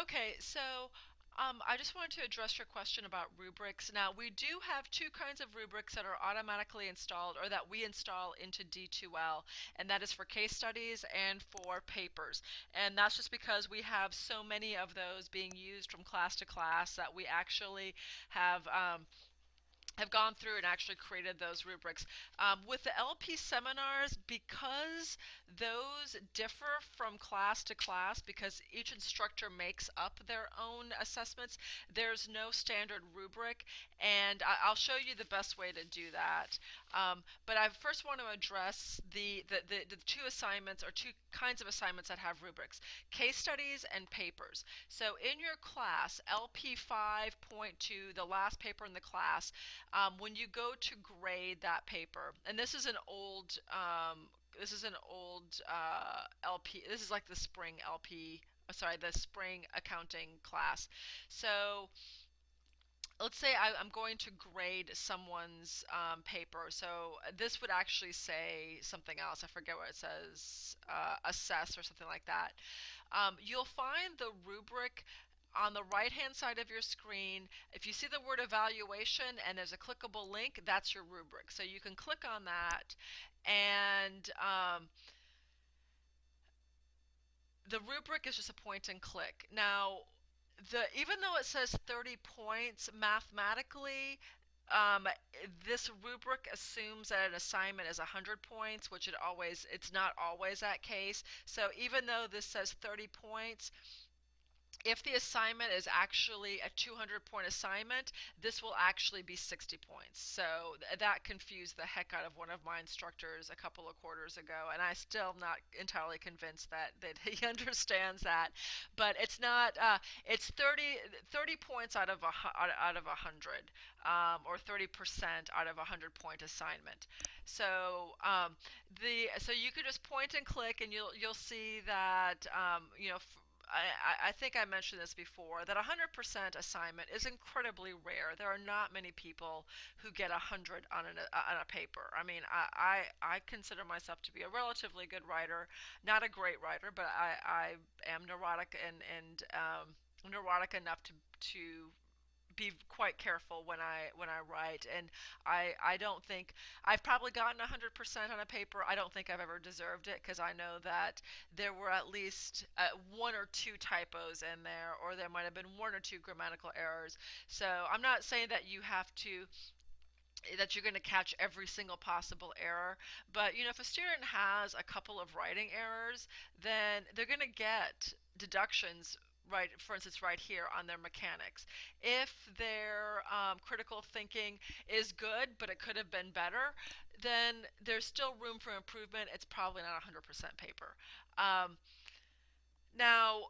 Okay, so I just wanted to address your question about rubrics. Now, we do have two kinds of rubrics that are automatically installed or that we install into D2L, and that is for case studies and for papers. And that's just because we have so many of those being used from class to class that we actually have gone through and actually created those rubrics. With the LP seminars, because those differ from class to class, because each instructor makes up their own assessments, there's no standard rubric, and I'll show you the best way to do that. But I first want to address the two assignments or two kinds of assignments that have rubrics: case studies and papers. So in your class, LP 5.2, the last paper in the class, when you go to grade that paper, and this is an old LP. This is like the spring LP. Sorry, the spring accounting class. So let's say I'm going to grade someone's paper. So this would actually say something else. I forget what it says, assess or something like that. You'll find the rubric on the right-hand side of your screen. If you see the word evaluation and there's a clickable link, that's your rubric. So you can click on that, and the rubric is just a point and click. Now, even though it says 30 points mathematically, um, this rubric assumes that an assignment is 100 points, which it's not always that case. So even though this says 30 points, if the assignment is actually a 200-point assignment, this will actually be 60 points. So that confused the heck out of one of my instructors a couple of quarters ago, and I still am not entirely convinced that he understands that. But it's not. It's 30 points out of 100, or 30% out of a 100-point assignment. So so you could just point and click, and you'll see that I think I mentioned this before, that 100% assignment is incredibly rare. There are not many people who get 100 on a paper. I mean, I consider myself to be a relatively good writer, not a great writer, but I am neurotic and neurotic enough to be quite careful when I write, and I don't think I've probably gotten 100% on a paper. I don't think I've ever deserved it, because I know that there were at least one or two typos in there, or there might have been one or two grammatical errors. So I'm not saying that you're going to catch every single possible error, but if a student has a couple of writing errors, then they're going to get deductions, right, for instance, right here on their mechanics. If their critical thinking is good, but it could have been better, then there's still room for improvement. It's probably not 100% paper. Um, Now,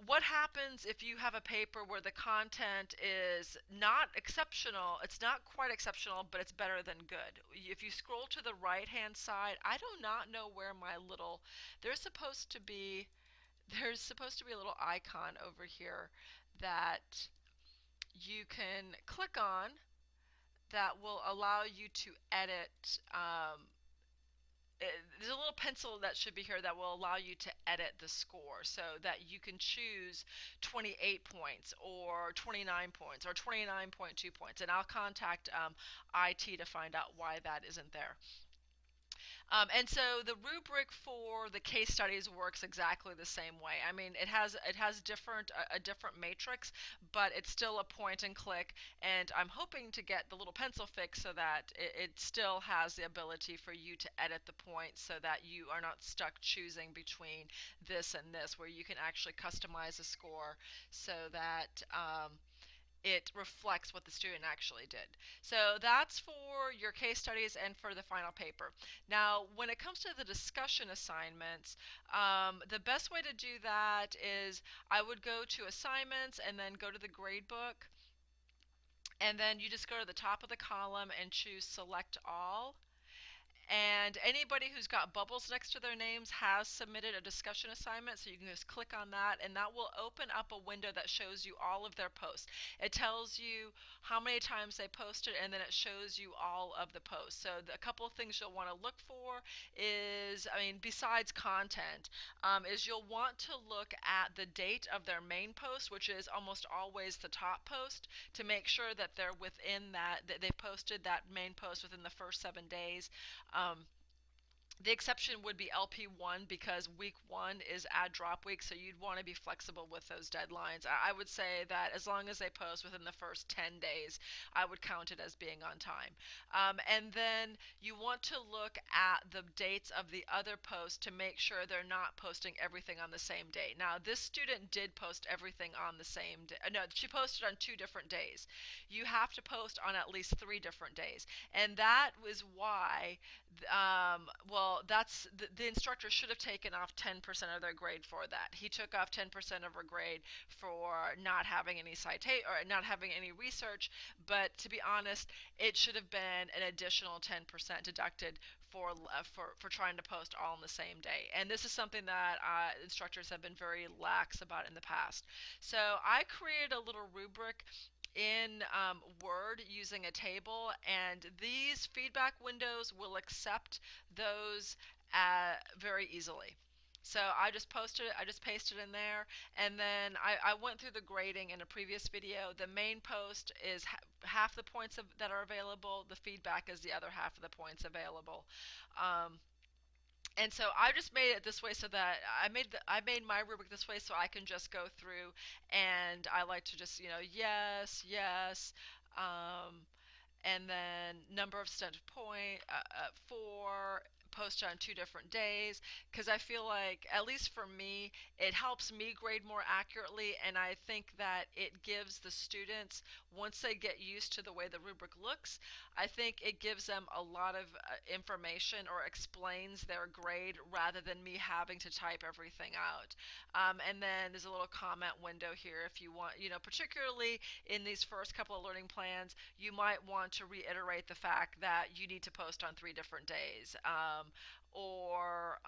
what happens if you have a paper where the content is not exceptional? It's not quite exceptional, but it's better than good. If you scroll to the right hand side, I do not know where my little, there's supposed to be there's supposed to be a little icon over here that you can click on that will allow you to edit. There's a little pencil that should be here that will allow you to edit the score, so that you can choose 28 points or 29 points or 29.2 points, and I'll contact IT to find out why that isn't there. And so the rubric for the case studies works exactly the same way. I mean, it has a different matrix, but it's still a point and click. And I'm hoping to get the little pencil fix so that it still has the ability for you to edit the points, so that you are not stuck choosing between this and this, where you can actually customize a score so that it reflects what the student actually did. So that's for your case studies and for the final paper. Now, when it comes to the discussion assignments, the best way to do that is I would go to assignments and then go to the grade book, and then you just go to the top of the column and choose select all. And anybody who's got bubbles next to their names has submitted a discussion assignment, so you can just click on that, and that will open up a window that shows you all of their posts. It tells you how many times they posted, and then it shows you all of the posts. So a couple of things you'll want to look for is, I mean, besides content, is you'll want to look at the date of their main post, which is almost always the top post, to make sure that they're within that they posted that main post within the first 7 days. Um, the exception would be LP1 because week one is ad drop week, so you'd want to be flexible with those deadlines. I would say that as long as they post within the first 10 days, I would count it as being on time. And then you want to look at the dates of the other posts to make sure they're not posting everything on the same day. Now, this student did post everything on the same day. No, she posted on 2 different days. You have to post on at least 3 different days. And that was why well, the instructor should have taken off 10% of their grade for that. He took off 10% of her grade for not having any citation or not having any research, but to be honest, it should have been an additional 10% deducted for trying to post all on the same day. And this is something that instructors have been very lax about in the past. So I created a little rubric in Word using a table, and these feedback windows will accept those very easily. So I just pasted in there, and then I went through the grading in a previous video. The main post is half the points that are available. The feedback is the other half of the points available. Um, and so I just made it this way so that I made my rubric this way so I can just go through, and I like to just, yes, yes, um, and then number of sent point, 4, post on 2 different days, because I feel like, at least for me, it helps me grade more accurately, and I think that it gives the students, once they get used to the way the rubric looks, I think it gives them a lot of information or explains their grade rather than me having to type everything out. And then there's a little comment window here if you want, particularly in these first couple of learning plans, you might want to reiterate the fact that you need to post on 3 different days, or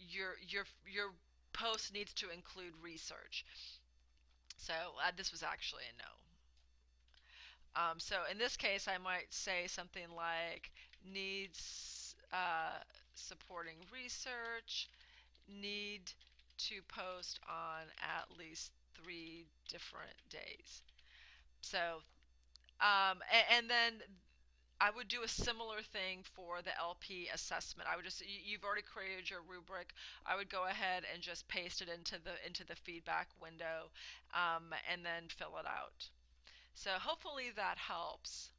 your post needs to include research. So this was actually a no. So in this case, I might say something like needs supporting research, need to post on at least 3 different days. So, and then I would do a similar thing for the LP assessment. I would just, you've already created your rubric. I would go ahead and just paste it into the feedback window, and then fill it out. So hopefully that helps.